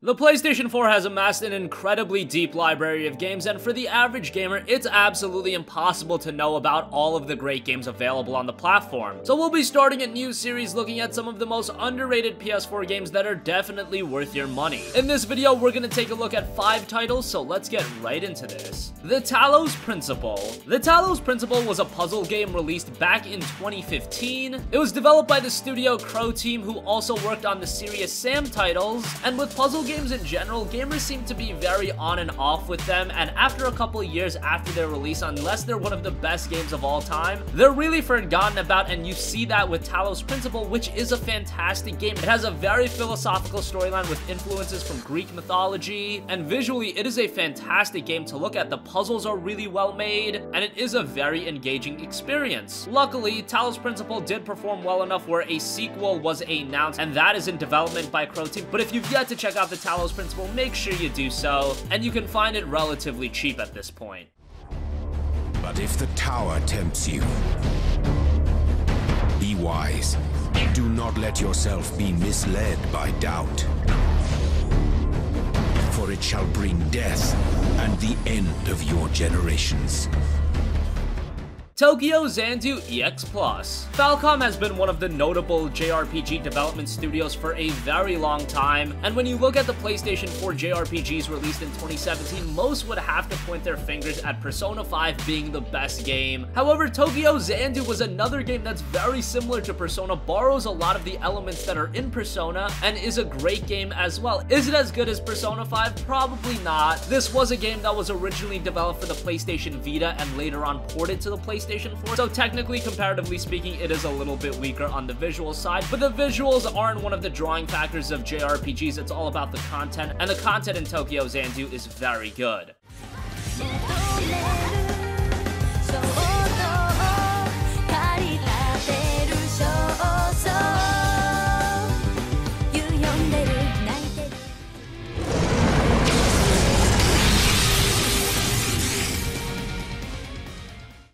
The PlayStation 4 has amassed an incredibly deep library of games, and for the average gamer, it's absolutely impossible to know about all of the great games available on the platform. So we'll be starting a new series looking at some of the most underrated PS4 games that are definitely worth your money. In this video, we're gonna take a look at 5 titles, so let's get right into this. The Talos Principle. The Talos Principle was a puzzle game released back in 2015. It was developed by the studio Crow Team, who also worked on the Serious Sam titles, and with puzzle games in general, gamers seem to be very on and off with them, and after a couple of years after their release, unless they're one of the best games of all time, they're really forgotten about, and you see that with Talos Principle, which is a fantastic game. It has a very philosophical storyline with influences from Greek mythology, and visually, it is a fantastic game to look at. The puzzles are really well made, and it is a very engaging experience. Luckily, Talos Principle did perform well enough where a sequel was announced, and that is in development by Crow Team, but if you've yet to check out the Talos Principle, make sure you do so, and you can find it relatively cheap at this point. But if the tower tempts you, be wise. Do not let yourself be misled by doubt. For it shall bring death and the end of your generations. Tokyo Zandu EX Plus. Falcom has been one of the notable JRPG development studios for a very long time, and when you look at the PlayStation 4 JRPGs released in 2017, most would have to point their fingers at Persona 5 being the best game. However, Tokyo Zandu was another game that's very similar to Persona, borrows a lot of the elements that are in Persona, and is a great game as well. Is it as good as Persona 5? Probably not. This was a game that was originally developed for the PlayStation Vita and later on ported to the PlayStation 4, so technically, comparatively speaking, it is a little bit weaker on the visual side, but the visuals aren't one of the drawing factors of JRPGs. It's all about the content, and the content in Tokyo Zandu is very good.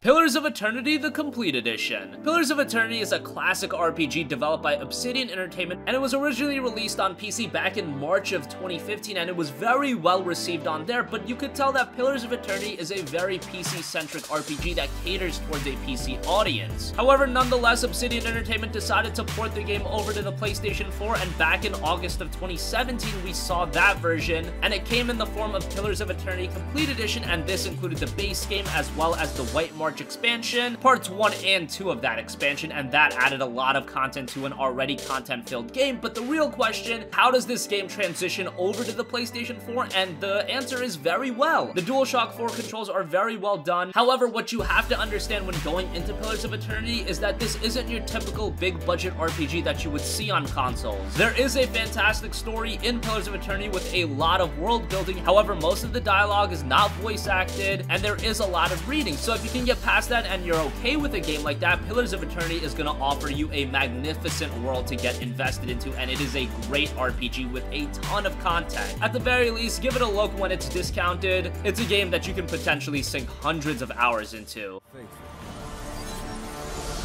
Pillars of Eternity: The Complete Edition. Pillars of Eternity is a classic RPG developed by Obsidian Entertainment, and it was originally released on PC back in March of 2015, and it was very well received on there, but you could tell that Pillars of Eternity is a very PC-centric RPG that caters towards a PC audience. However, nonetheless, Obsidian Entertainment decided to port the game over to the PlayStation 4, and back in August of 2017, we saw that version, and it came in the form of Pillars of Eternity Complete Edition, and this included the base game as well as the White March expansion, parts 1 and 2 of that expansion, and that added a lot of content to an already content-filled game. But the real question, how does this game transition over to the PlayStation 4? And the answer is very well. The DualShock 4 controls are very well done. However, what you have to understand when going into Pillars of Eternity is that this isn't your typical big-budget RPG that you would see on consoles. There is a fantastic story in Pillars of Eternity with a lot of world building. However, most of the dialogue is not voice acted, and there is a lot of reading. So if you can get past that and you're okay with a game like that, Pillars of Eternity is going to offer you a magnificent world to get invested into, and it is a great RPG with a ton of content. At the very least, give it a look when it's discounted. It's a game that you can potentially sink hundreds of hours into.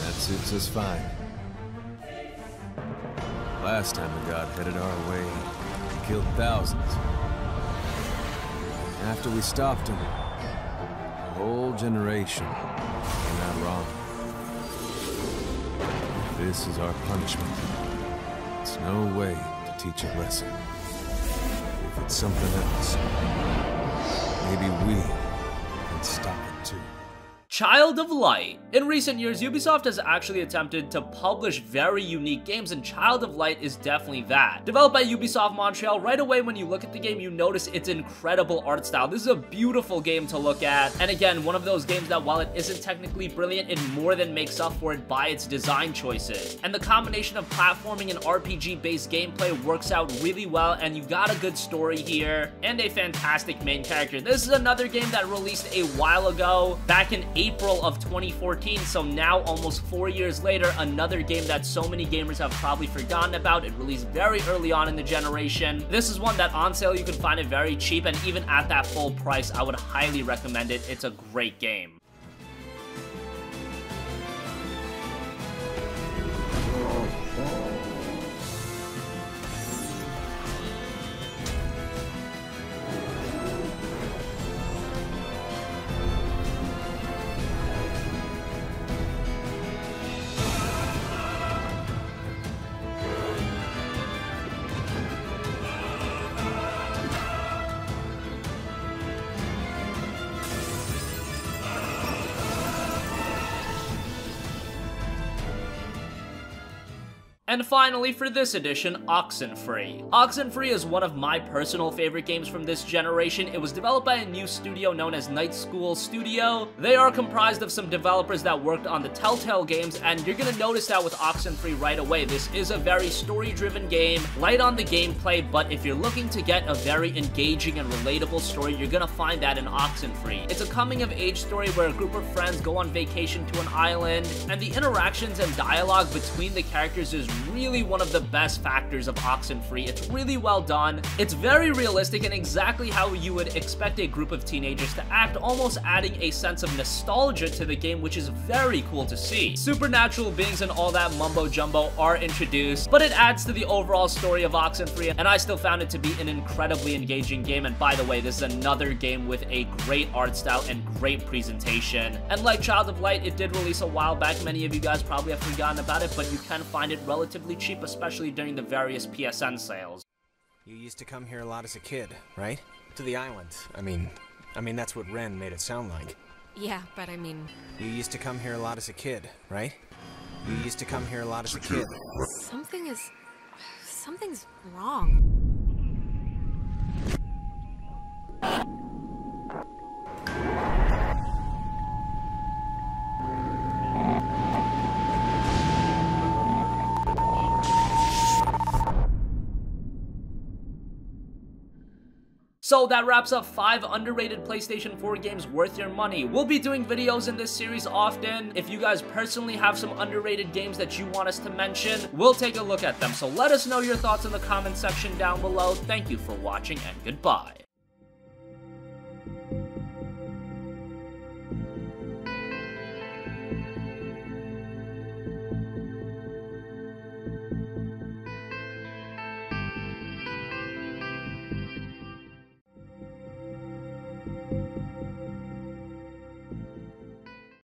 That suits us fine. Last time the god headed our way, he killed thousands. After we stopped him, a whole generation came out wrong. This is our punishment. It's no way to teach a lesson. If it's something else, maybe we can stop it too. Child of Light. In recent years, Ubisoft has actually attempted to publish very unique games, and Child of Light is definitely that. Developed by Ubisoft Montreal, right away when you look at the game, you notice its incredible art style. This is a beautiful game to look at, and again, one of those games that while it isn't technically brilliant, it more than makes up for it by its design choices. And the combination of platforming and RPG-based gameplay works out really well, and you got a good story here, and a fantastic main character. This is another game that released a while ago, back in April of 2014, so now almost 4 years later, another game that so many gamers have probably forgotten about. It released very early on in the generation. This is one that on sale you can find it very cheap, and even at that full price, I would highly recommend it. It's a great game. And finally, for this edition, Oxenfree. Oxenfree is one of my personal favorite games from this generation. It was developed by a new studio known as Night School Studio. They are comprised of some developers that worked on the Telltale games, and you're gonna notice that with Oxenfree right away. This is a very story-driven game, light on the gameplay, but if you're looking to get a very engaging and relatable story, you're gonna find that in Oxenfree. It's a coming-of-age story where a group of friends go on vacation to an island, and the interactions and dialogue between the characters is really one of the best factors of Oxenfree. It's really well done. It's very realistic and exactly how you would expect a group of teenagers to act, almost adding a sense of nostalgia to the game, which is very cool to see. Supernatural beings and all that mumbo jumbo are introduced, but it adds to the overall story of Oxenfree, and I still found it to be an incredibly engaging game. And by the way, this is another game with a great art style and great presentation. And like Child of Light, it did release a while back. Many of you guys probably have forgotten about it, but you can find it relatively cheap, especially during the various PSN sales. You used to come here a lot as a kid, right? To the island. I mean that's what Ren made it sound like. Yeah, but I mean... You used to come here a lot as a kid, right? You used to come here a lot as a kid. Something's wrong. So that wraps up 5 underrated PlayStation 4 games worth your money. We'll be doing videos in this series often. If you guys personally have some underrated games that you want us to mention, we'll take a look at them. So let us know your thoughts in the comment section down below. Thank you for watching and goodbye.